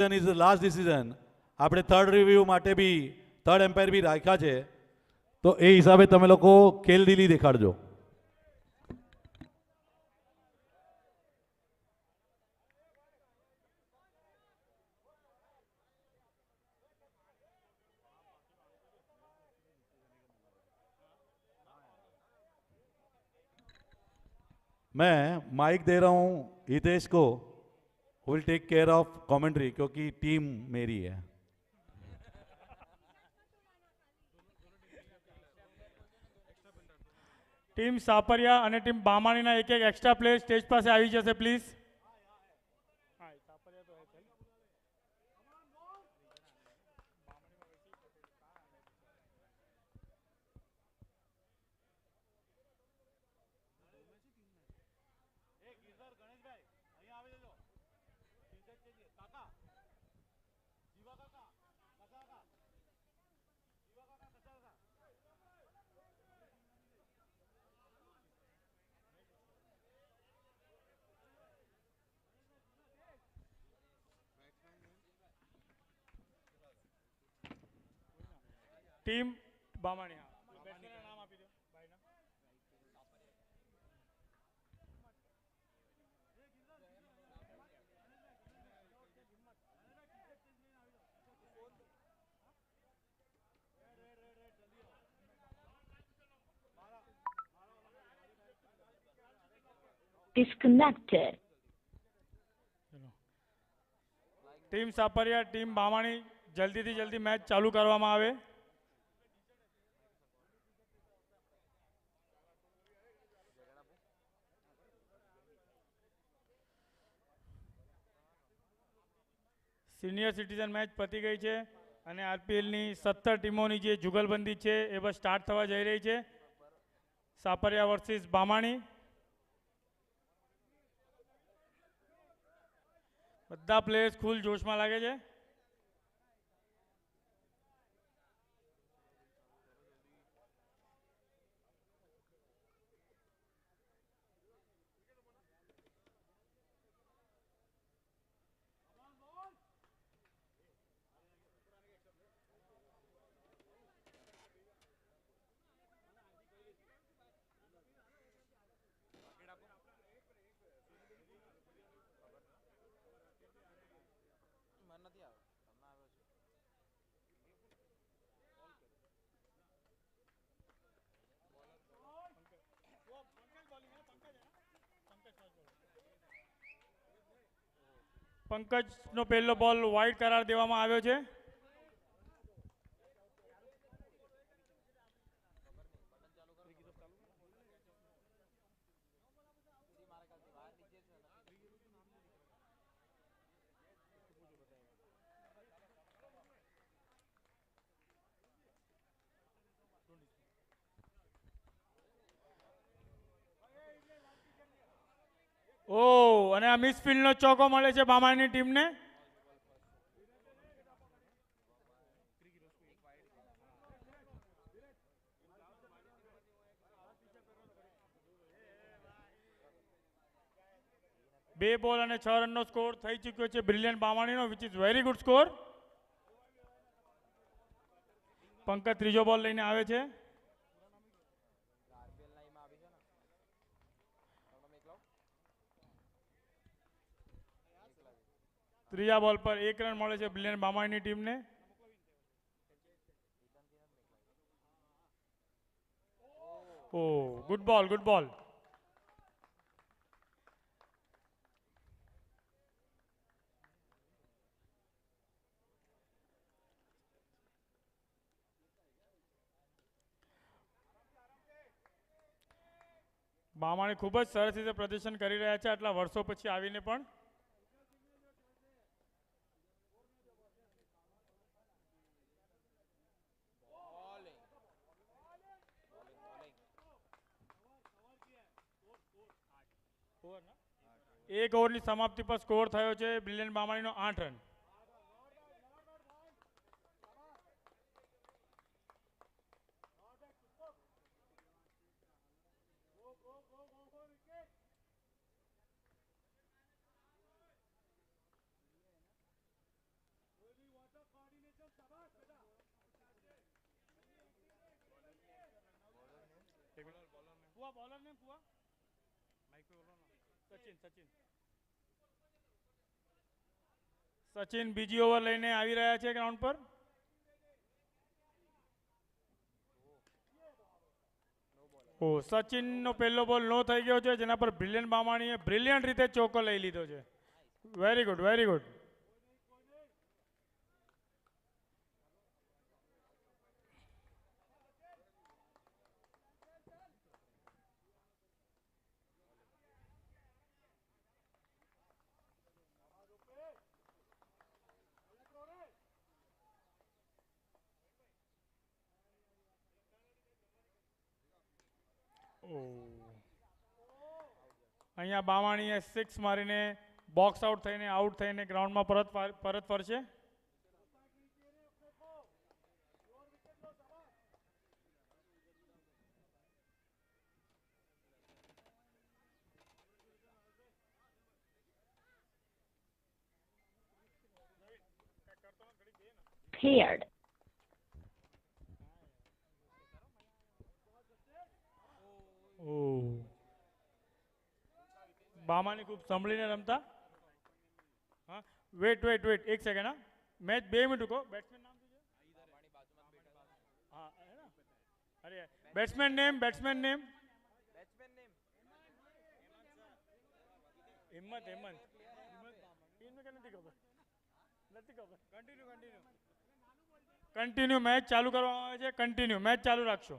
Is the last decision. આપણે third review માટે બી third umpire બી રાખ્યા છે, તો એ હિસાબે તમે લોકો ખેલદિલી દેખાડજો. मैं माइक दे रहा हूं हितेश को, will take care of commentary, क्योंकि टीम मेरी है. ટીમ સાપરિયા અને ટીમ બામાણીના એક એક એક્સ્ટ્રા પ્લેયર સ્ટેજ પાસે આવી જશે પ્લીઝ. ટીમ બામાણી, નામ આપી દો ભાઈના. Disconnected. ટીમ સાપરિયા ટીમ બામાણી જલ્દીથી જલ્દી મેચ ચાલુ કરવામાં આવે. સિનિયર સિટીઝન મેચ પતી ગઈ છે અને આરપીએલની 17 ટીમોની જે જુગલબંધી છે એ બસ સ્ટાર્ટ થવા જઈ રહી છે. સાપરિયા વર્સિસ બામાણી. બધા પ્લેયર્સ ફૂલ જોશમાં લાગે છે. પંકજનો પહેલો બોલ વાઇડ કરાર દેવામાં આવ્યો છે. ઓ અને આ મિસફિલ્ડનો ચોકો મળે છે બામાણીની ટીમને. બે બોલ અને 6 રનનો સ્કોર થઈ ચૂક્યો છે બ્રિલિયન્ટ બામાણીનો, which is very good score. Pankaj ત્રીજો બોલ લઈને આવે છે. ત્રીજા બોલ પર 1 રન મળે છે બ્રિલિયન્ટ બામાણીની ટીમને. ઓ ગુડ બોલ, ગુડ બોલ. બામાણી ખૂબ જ સરસ રીતે પ્રદર્શન કરી રહ્યા છે આટલા વર્ષો પછી આવીને પણ. એક ઓવરની સમાપ્તિ પર સ્કોર થયો છે બ્રિલિયન્ટ બામાણીનો 8 રન. કુવા બોલર ને કુવા માઈક પે બોલો ના સચિન બીજી ઓવર લઈને આવી રહ્યા છે ગ્રાઉન્ડ પર. સચિનનો પહેલો બોલ નો થઈ ગયો છે, જેના પર બ્રિલિયન્ટ બામાણીએ બ્રિલિયન્ટ રીતે ચોકો લઈ લીધો છે. Very good, very good. અહીંયા બાવાણીએ 6 મારીને બોક્સ આઉટ થઈને ગ્રાઉન્ડમાં પરત ફરશે. Paired. બામાની ખૂબ સંભળીને રમતા. હા, વેટ 1 સેકન્ડ. હા, મેચ 2 મિનિટ રૂકો. બેટ્સમેન નામ શું છે? હા, અરે બેટ્સમેન નેમ હિમ્મત નથી ખબર. કન્ટિન્યુ મેચ ચાલુ કરવામાં આવે છે. કન્ટિન્યુ મેચ ચાલુ રાખશો.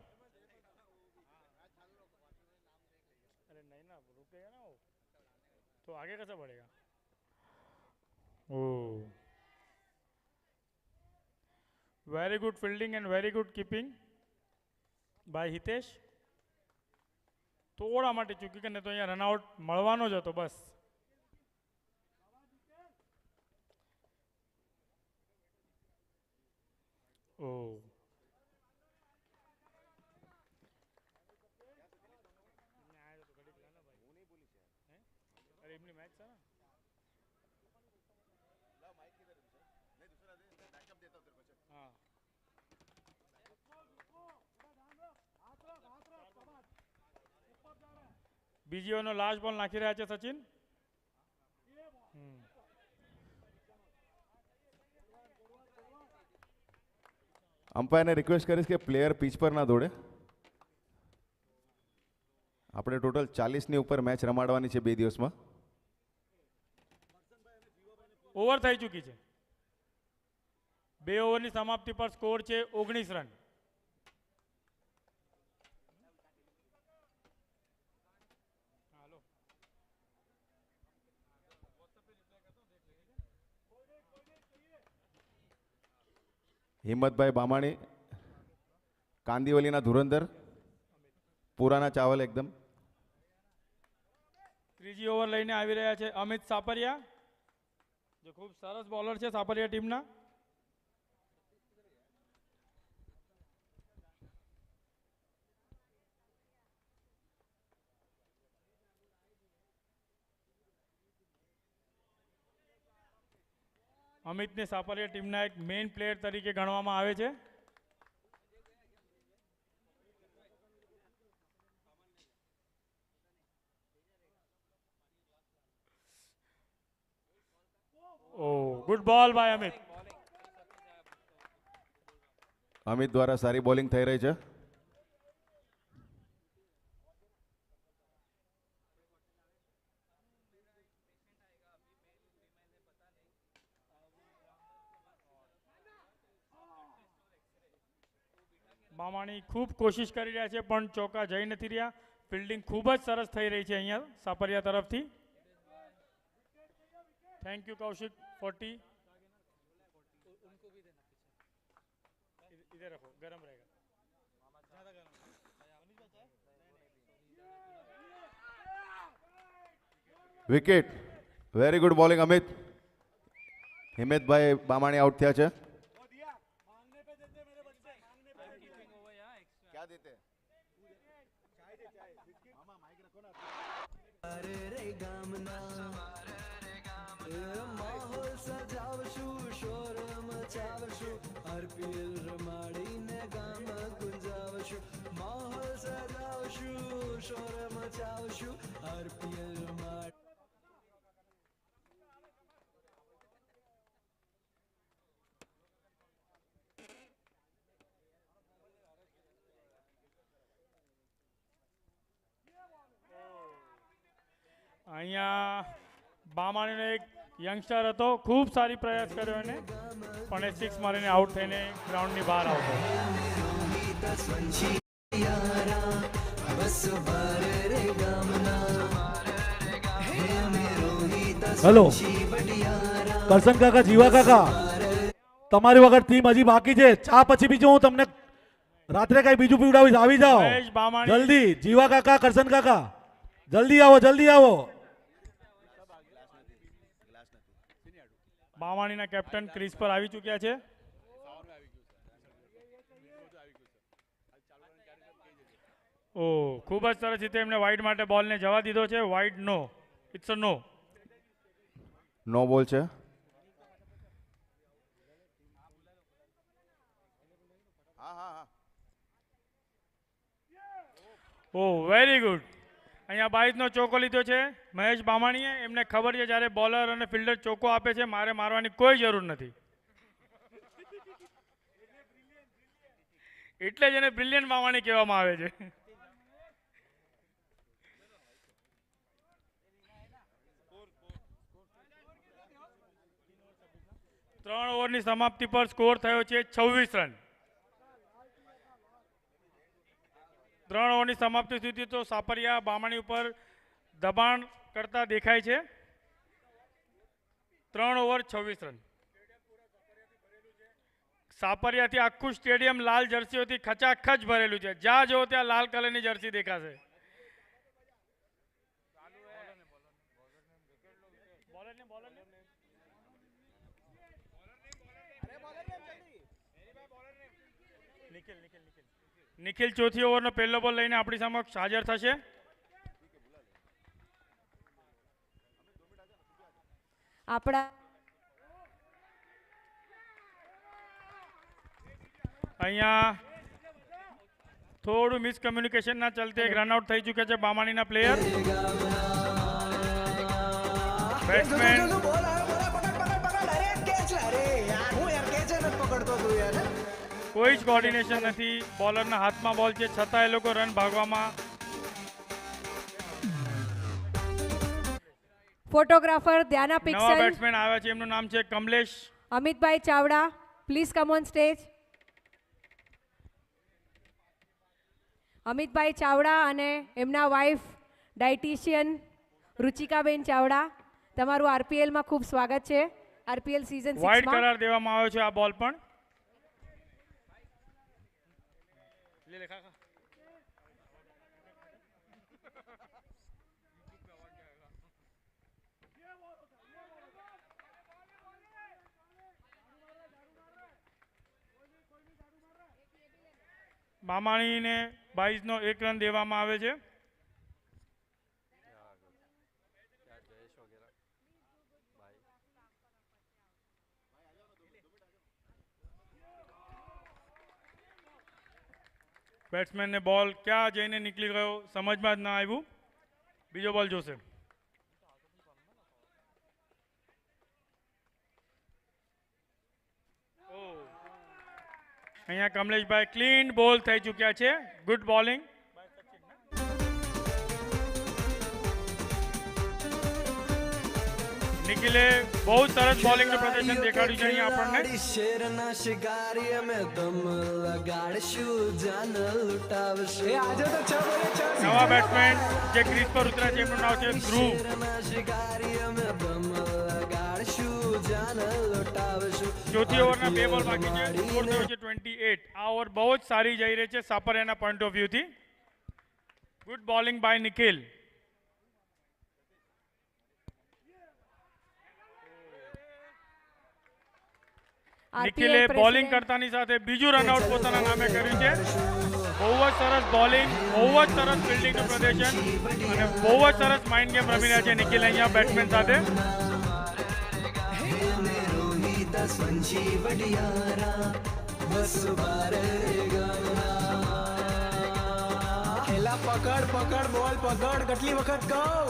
अरे नहीं ना, रुकेगा ना वो तो आगे कैसे बढ़ेगा. Very good fielding and very good keeping by Hitesh. થોડા માટે ચૂકી કે તો અહીંયા રનઆઉટ મળવાનો જ હતો બસ. અરે એમની મેચ છે ને. હા, બીજી ઓવરનો લાસ્ટ બોલ નાખી રહ્યા છે સચિન. અમ્પાયરને રિક્વેસ્ટ કરીશ કે પ્લેયર પીચ પર ના દોડે. આપણે ટોટલ 40ની ઉપર મેચ રમાડવાની છે 2 દિવસમાં. ઓવર થઈ ચૂકી છે. 2 ઓવરની સમાપ્તિ પર સ્કોર છે 19 રન. હિંમતભાઈ બામાણી, કાંદીવલીના ધુરંધર, પુરાના ચાવલ એકદમ. ત્રીજી ઓવર લઈને આવી રહ્યા છે અમિત સાપરિયા, જે ખૂબ સરસ બોલર છે સાપરિયા ટીમના. અમિતને સાપરિયા ટીમના એક મેઇન પ્લેયર તરીકે ગણવામાં આવે છે. ગુડ બોલ બાય અમિત. અમિત દ્વારા સારી બોલિંગ થઈ રહી છે. બામાણી ખૂબ કોશિશ કરી રહ્યા છે પણ ચોકા જઈ નથી રહ્યા. ફિલ્ડિંગ ખૂબ જ સરસ થઈ રહી છે અહીંયા સાપરિયા તરફથી. Thank you Kaushik 40. इधर रखो, गरम रहेगा. Wicket. Very good bowling Amit. Himmatbhai Bamani out થયા છે. માહોલ સજાવશું, શોર મચાવશું, RPL રમાડીને ગામ ગુંજાવશું. માહોલ સજાવશું, શોર મચાવશું RPL માટે અહીંયા બામાણીનો એક યંગસ્ટર હતો, ખૂબ સારી પ્રયાસ કર્યો એને, પણ એ 6 મારીને આઉટ થઈને ગ્રાઉન્ડની બહાર આવતો. હેલો કરશન કાકા, જીવા કાકા, તમારી વગર ટીમ હજી બાકી છે. ચા પછી બીજું હું તમને રાત્રે કઈ બીજું પીવડાવીશ. આવી જાઓ મહેશ બામાણી જલ્દી. જીવા કાકા, કરશન કાકા, જલ્દી આવો, જલ્દી આવો. બામાણીના કેપ્ટન ક્રીઝ પર આવી ચૂક્યા છે. ઓ ખૂબ જ સરસ રીતે એમને વાઇડ માટે બોલને જવા દીધો છે. વાઇડ નો, ઇટ્સ અ નો. નો બોલ છે. ઓ વેરી ગુડ. અહીંયા 22નો ચોકો લીધો છે મહેશ બામાણીએ. એમને ખબર છે જ્યારે બોલર અને ફિલ્ડર ચોકો આપે છે મારે મારવાની કોઈ જરૂર નથી, એટલે જ એને બ્રિલિયન્ટ બામાણી કહેવામાં આવે છે. 3 ઓવરની સમાપ્તિ પર સ્કોર થયો છે 26 રન. 3 ઓવરની સમાપ્તિ સુધી તો સાપરિયા બામાણી ઉપર દબાણ કરતા દેખાય છે. 3 ઓવર 26 રન. સાપરિયાથી આખું સ્ટેડિયમ લાલ જર્સીઓથી ખચાખચ ભરેલું છે. જ્યાં જો ત્યાં લાલ કલરની જર્સી દેખાશે. નિખિલ ચોથી ઓવરનો પહેલો બોલ લઈને આપણી સમક્ષ હાજર થશે. આપણા અહીંયા થોડું મિસકમ્યુનિકેશનના ચલતે એક રનઆઉટ થઈ ચૂક્યા છે બામાણીના પ્લેયર. બેટ્સમેન કોઈ જ કોર્ડિનેશન નથી. બોલરના હાથમાં બોલ છે છતાં એ લોકો રન ભાગવામાં. ફોટોગ્રાફર ધ્યાના નવા પિક્સેલ બેટ્સમેન આવ્યા છે, એમનું નામ છે Kamlesh. Amitbhai Chavda, please come on stage. Amitbhai Chavda અને એમના વાઇફ ડાયટિશિયન રુચિકાબેન ચાવડા, તમારું આરપીએલમાં ખૂબ સ્વાગત છે. આરપીએલ સિઝન 6 વાઇડ માં કરાર દેવામાં આવ્યો છે આ બોલ પણ. બામાણીને 22નો 1 રન દેવામાં આવે છે. બેટ્સમેનને બોલ ક્યાં જઈને નીકળી ગયો સમજમાં જ ના આવ્યું. બીજો બોલ જોશે. અહીંયા કમલેશભાઈ ક્લીન બોલ થઈ ચૂક્યા છે. Good bowling. નિખિલે બહુ સરસ બોલિંગનું પ્રદર્શન દેખાડ્યું છે અહીંયા આપણને. શેરના શિકારી અમે દમ લગાડશું જાન લૂંટાવશું આજે તો 6 બોલે 6 નવા બેટ્સમેન જે ક્રીઝ પર ઉતર્યા છે એમનું નામ છે ધ્રુવ. શેરના શિકારી અમે દમ લગાડશું જાન લૂંટાવશું. ચોથી ઓવરના 2 બોલ બાકી છે. સ્કોર થયો છે 28. આ ઓવર બહુ જ સારી જઈ રહી છે સાપરિયાના પોઈન્ટ ઓફ વ્યૂથી. Good bowling by Nikhil. નિખિલે બોલિંગ કરતાની સાથે બીજું રનઆઉટ પોતાના નામે કર્યું છે. બહુ જ સરસ બોલિંગ, બહુ જ સરસ ફિલ્ડિંગનું પ્રદર્શન અને બહુ જ સરસ માઇન્ડ ગેમ રમી રહ્યા છે નિખિલ અહીંયા બેટ્સમેન સાથે. એલા પકડ પકડ બોલ પકડ કેટલી વખત કહું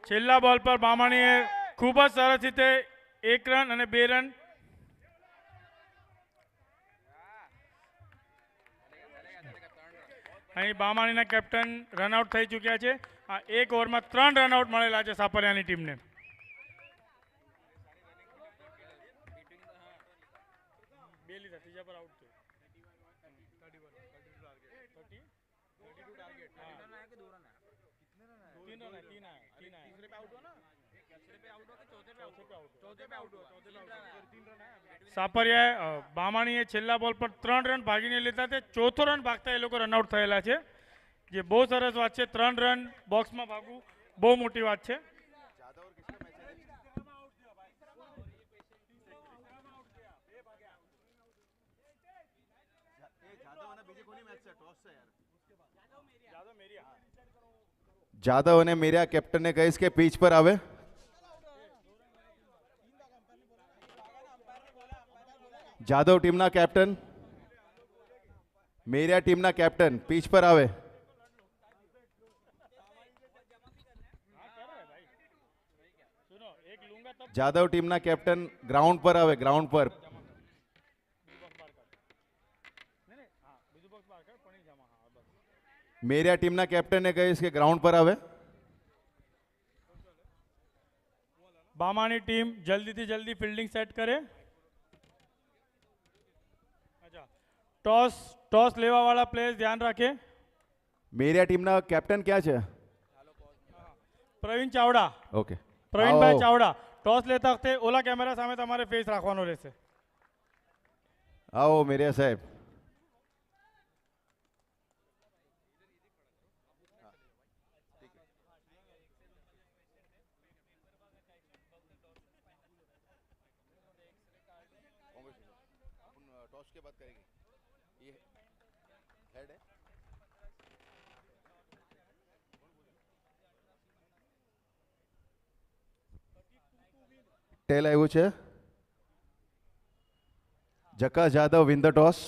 છેલ્લા બોલ પર બામાણીએ ખૂબ જ સરસ રીતે 1 રન અને 2 રન અહીં બામાણીના કેપ્ટન રનઆઉટ થઈ ચૂક્યા છે. આ 1 ઓવરમાં 3 રનઆઉટ મળેલા છે સાપરિયાની ટીમને. બે લીધા, ત્રીજા પર આઉટ સાપરિયા બામાણીએ છેલ્લા બોલ પર 3 રન ભાગીને લીધા તે ચોથો રન ભાગતા એ લોકો રનઆઉટ થયેલા છે, જે બહુ સરસ વાત છે. 3 રન બોક્સમાં ભાગવું બહુ મોટી વાત છે. જાદવ અને મેરિયા કેપ્ટનને કહીશ કે પીચ પર આવે. જાદવ ટીમના કેપ્ટન, મેરિયા ટીમના કેપ્ટન પીચ પર આવે. જાદવ ટીમના કેપ્ટન ગ્રાઉન્ડ પર આવે, ગ્રાઉન્ડ પર. મેરિયા ટીમના કેપ્ટનને કહીશ કે ગ્રાઉન્ડ પર આવે. બામાણી ટીમ જલ્દીથી જલ્દી ફિલ્ડિંગ સેટ કરે. ટોસ લેવા વાળા પ્લેયર્સ ધ્યાન રાખે. મેરિયા ટીમના કેપ્ટન ક્યાં છે? પ્રવીણ ચાવડા. ઓકે, પ્રવીણભાઈ ચાવડા, ટોસ લેતા વખતે ઓલા કેમેરા સામે તમારે ફેસ રાખવાનો રહેશે. આવો મેરિયા સાહેબ. टॉस के बाद करेंगे ये हेड है. ટેલ આવ્યું છે. જકાસ જાદવ વિન ધ ટોસ.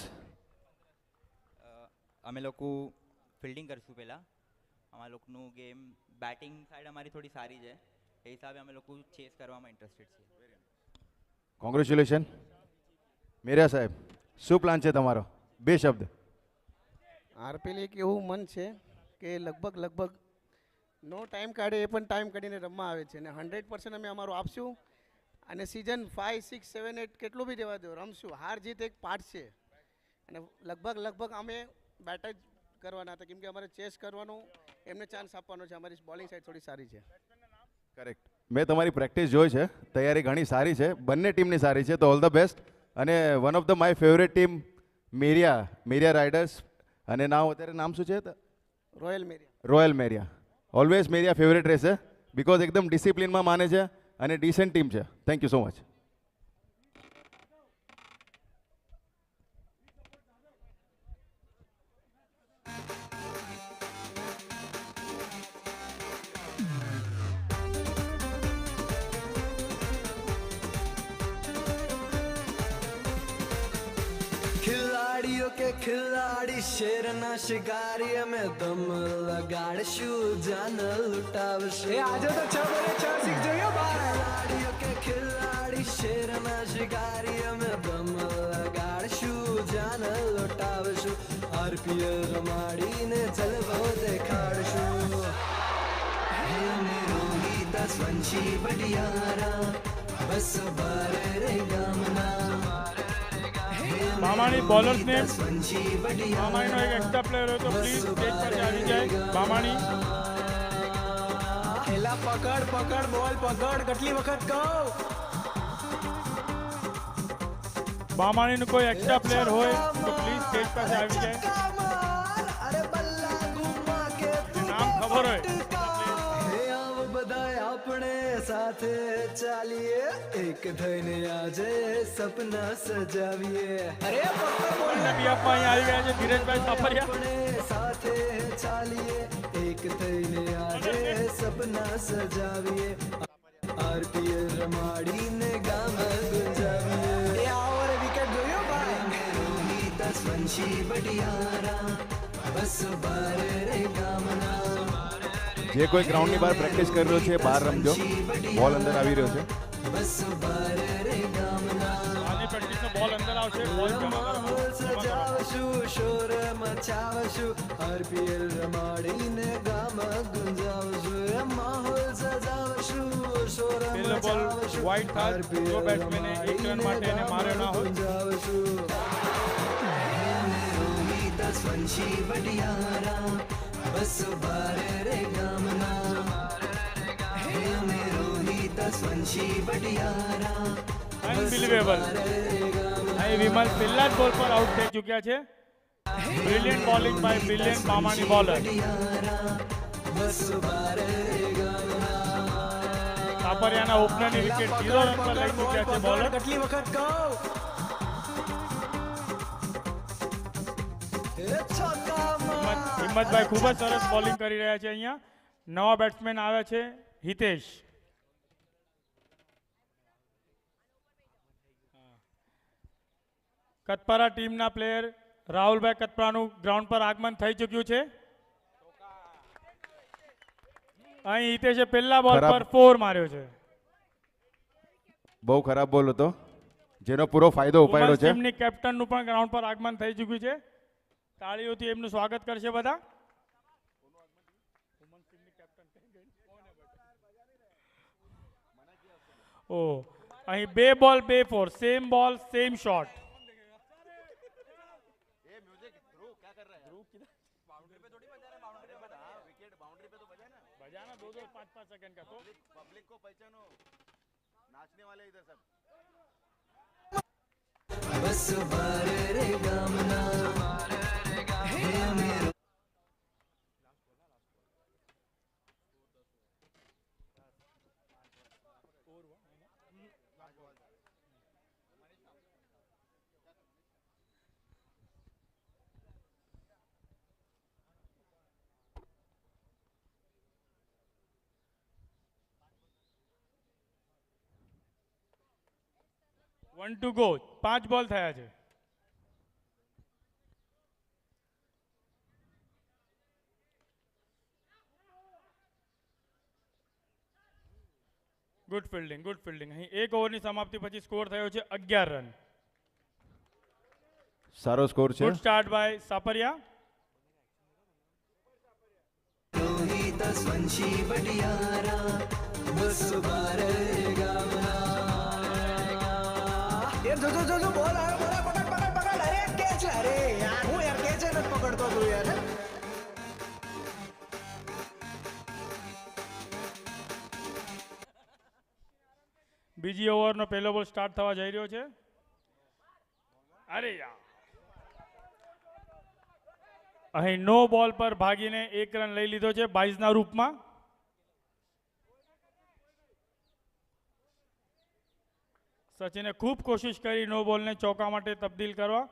અમે લોકો ફિલ્ડિંગ કરશું પહેલાં. અમારા લોકોનું ગેમ બેટિંગ સાઈડ અમારી થોડી સારી છે, એ હિસાબે અમે લોકો ચેસ કરવામાં ઇન્ટરેસ્ટેડ છીએ. કોંગ્રેચ્યુલેશન. મેરિયા સાહેબ, શું પ્લાન છે તમારો? 2 શબ્દ. આરપીએલ એક એવું મન છે કે લગભગ નો ટાઈમ કાઢે એ પણ ટાઈમ કાઢીને રમવા આવે છે, અને 100% અમે અમારું આપશું. અને સિઝન 5, 6, 7, 8 કેટલું બી દેવા દો, રમશું. હાર જીત એક પાર્ટ છે, અને લગભગ અમે બેટ જ કરવાના હતા, કેમ કે અમારે ચેસ કરવાનું, એમને ચાન્સ આપવાનો છે. અમારી બોલિંગ સાઈડ થોડી સારી છે. કરેક્ટ. મેં તમારી પ્રેક્ટિસ જોઈ છે, તૈયારી ઘણી સારી છે, બંને ટીમની સારી છે, તો ઓલ ધ બેસ્ટ. અને one of the my favourite team Meriya riders. અને અત્યારે નામ શું છે? રોયલ મેરિયા. ઓલવેઝ મેરિયા ફેવરેટ રહેશે, બિકોઝ એકદમ ડિસિપ્લિનમાં માને છે અને ડિસેન્ટ ટીમ છે. Thank you so much. खिलाड़ियों के खिलाड़ी शेरना शिकारी में दम लगाड़शु जान लुटावशु આજે તો 6 બને 6 સિક્સ જોઈએ બાર ખિલાડીઓ કે ખિલાડી શેરના શિકારી में दम लगाड़शु जान लुटावशु આરપીએલ રમાડીને જલવો દેખાડશું હે મેરો ગીત સ્વંશી બડિયારા બસ બાર રે ગામના બામાણી બોલર્સને બામાણીનો એક એક્સ્ટ્રા પ્લેયર હોય તો પ્લીઝ સ્ટેજ પર આવી જાય. બામાણી એલા પકડ પકડ બોલ પકડ કેટલી વખત કહું બામાણીનું કોઈ એક્સ્ટ્રા પ્લેયર હોય તો પ્લીઝ સ્ટેજ પાસે આવી જાય. અરે બલ્લા ગુમા કે નામ ખબર હોય હે આવ બધાય આપણે સાથે ચાલીએ એક થઈને આજે સપના સજાવીએ અરે બંને બીએફમાં અહીંયા આવી ગયા છે ધીરજભાઈ સાપરિયા. આપણે સાથે ચાલીએ એક થઈને આજે સપના સજાવીએ આરપીએલ રમાડીને ગામ ગુંજાવીએ એ ઓવર વિકેટ જોયો ભાઈ રોહિત સ્વંશી બડિયારા બસ બાર રે ગામના જે કોઈ ગ્રાઉન્ડની બહાર પ્રેક્ટિસ કરી રહ્યો છે બહાર રમજો, બોલ અંદર આવી રહ્યો છે. બસ બાર રે ગામના આની પ્રેક્ટિસનો બોલ અંદર આવશે. બોલ જમા કરો. સજાવશું શોર મચાવશું આરપીએલ રમાડીને ગામ ગુંજાવશું માહોલ સજાવશું શોર પહેલો બોલ વાઇડ થાય જો બેટ્સમેને એક રન માટે એને માર્યો ના હોય. ગુંજાવશું રોહિત સ્વંશી બડિયારા બસ બાર રે ગામના હે અમે રોહિત સ્વંશી બડિયારા અનબિલિવેબલ. અહીં વિમલ પહેલા જ બોલ પર આઉટ થઈ ચૂક્યા છે. બ્રિલિયન્ટ બોલિંગ બાય બ્રિલિયન્ટ મામાની બોલર. સાપરિયાના ઓપનરની વિકેટ 0 રન પર લઈ ચૂક્યા છે બોલર. કેટલી વખત કહું હિંમતભાઈ ખૂબ જ સરસ બોલિંગ કરી રહ્યા છે. અહીંયા નવા બેટ્સમેન આવ્યા છે હિતેશ. કતપરા ટીમના પ્લેયર રાહુલભાઈ કતપરાનું ગ્રાઉન્ડ પર આગમન થઈ ચૂક્યું છે. અહીં હિતેશે પહેલા બોલ ખરાબ. પર 4 માર્યો છે. બહુ ખરાબ બોલ હતો જેનો પૂરો ફાયદો ઉપાડ્યો વુમન્સ છે. ટીમની કેપ્ટનનું પણ ગ્રાઉન્ડ પર આગમન થઈ ચૂક્યું છે. તાળીઓથી એમનું સ્વાગત કરશે બધા. ઓ અહીં 2 બોલ 2 4 સેમ બોલ સેમ શોટ. बजाना 2-2 5-5 सेकंड का तो पब्लिक को पहचानो, नाचने वाले इधर सब. बस बार रे गामना हे मेरो वन टू गो. 5 બોલ થયા છે. Good fielding good fielding. અહીં 1 ઓવરની સમાપ્તિ પછી સ્કોર થયો છે 11 રન. સારો સ્કોર છે. Good start by Sapariya. Rohit સ્વંશી બડિયારા બસ બાર રે ગામના એ જો બોલ આવ્યો બોલા પકડ અરે કેચ અરે યાર હું યાર કેચ જ નથી પકડતો તું યાર બીજી ઓવરનો પહેલો બોલ સ્ટાર્ટ થવા જઈ રહ્યો છે. અરે યાર અહીં નો બોલ પર ભાગીને 1 રન લઈ લીધો છે 22 ના રૂપમાં. સચિને ખૂબ કોશિશ કરી નો બોલને ચોકા માટે તબદીલ કરવા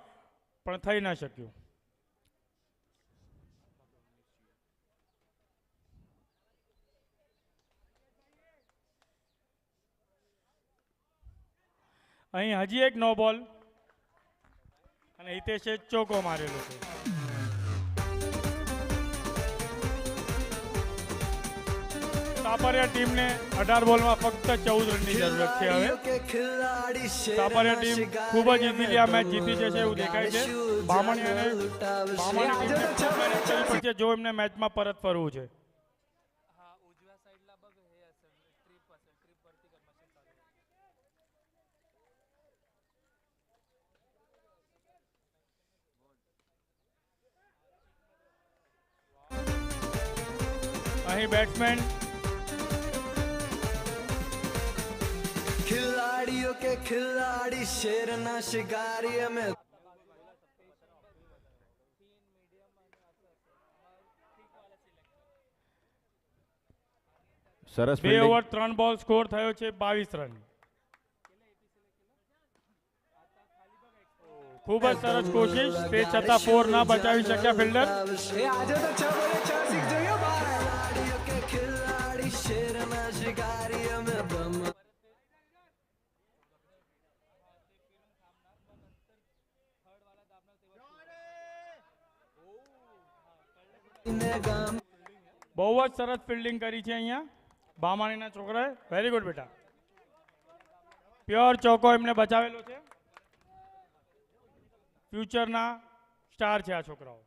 પણ થઈ ના શક્યું. અહીં હજી એક નો બોલ અને હિતેશે ચોકો મારેલો છે. સાપરિયા ટીમને 18 બોલમાં ફક્ત 14 રનની જરૂરત છે. હવે સાપરિયા ટીમ ખૂબ જ ઇઝીલી આ મેચ જીતી જશે એવું દેખાય છે. બામણી ટીમને ખૂબ મહેનત કરવી પડશે જો એમને મેચમાં પરત ફરવું છે. અહીં બેટ્સમેન खिलाड़ियों के खिलाड़ी शेर ना शिकारी में સરસ 2 ફિલ્ડિંગ. ઓવર 3 બોલ સ્કોર થયો છે 22 રન. ખૂબ જ સરસ કોશિશ, તે છતાં 4 ના બચાવી શક્યા ફિલ્ડર. એ આજે તો 6 બોલે 6 સિક્સ જોયો ભાઈ ખિલાડીઓ કે ખિલાડી શેરના શિકારી અમે દમ બહુ જ સરસ ફિલ્ડિંગ કરી છે અહીંયા બામાણીના છોકરાએ. વેરી ગુડ બેટા. પ્યોર ચોકો એમને બચાવેલો છે. ફ્યુચરના સ્ટાર છે આ છોકરાઓ.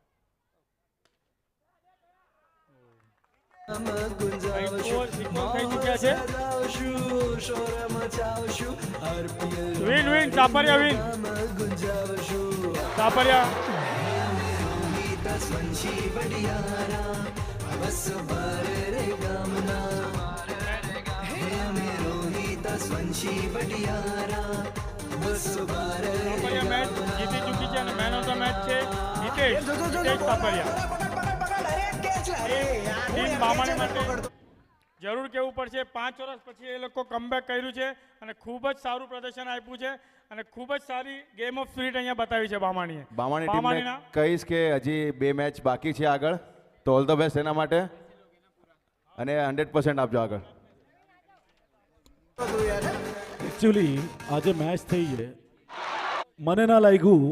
અહીં equal થઈ ચૂક્યા છે. Win win Sapariya win. Sapariya Sapariya match જીતી ચૂકી છે અને મેન ઓફ ધ મેચ છે હિતેશ સાપરિયા. ટીમ બામાણી માટે જરૂર કહેવું પડશે 5 વર્ષ પછી એ લોકો કમબેક કર્યું છે અને ખૂબ જ સારું પ્રદર્શન આપ્યું છે અને ખૂબ જ સારી ગેમ ઓફ સ્પિરિટ અહીંયા બતાવી છે બામાણીએ. બામાણી ટીમને કહીશ કે હજી 2 મેચ બાકી છે આગળ, તો ઓલ ધ બેસ્ટ એના માટે અને 100% આપજો આગળ. એકચ્યુઅલી આજે મેચ થઈ છે, મને ના લાગ્યું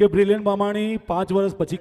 કે બ્રિલિયન્ટ બામાણી 5 વર્ષ પછી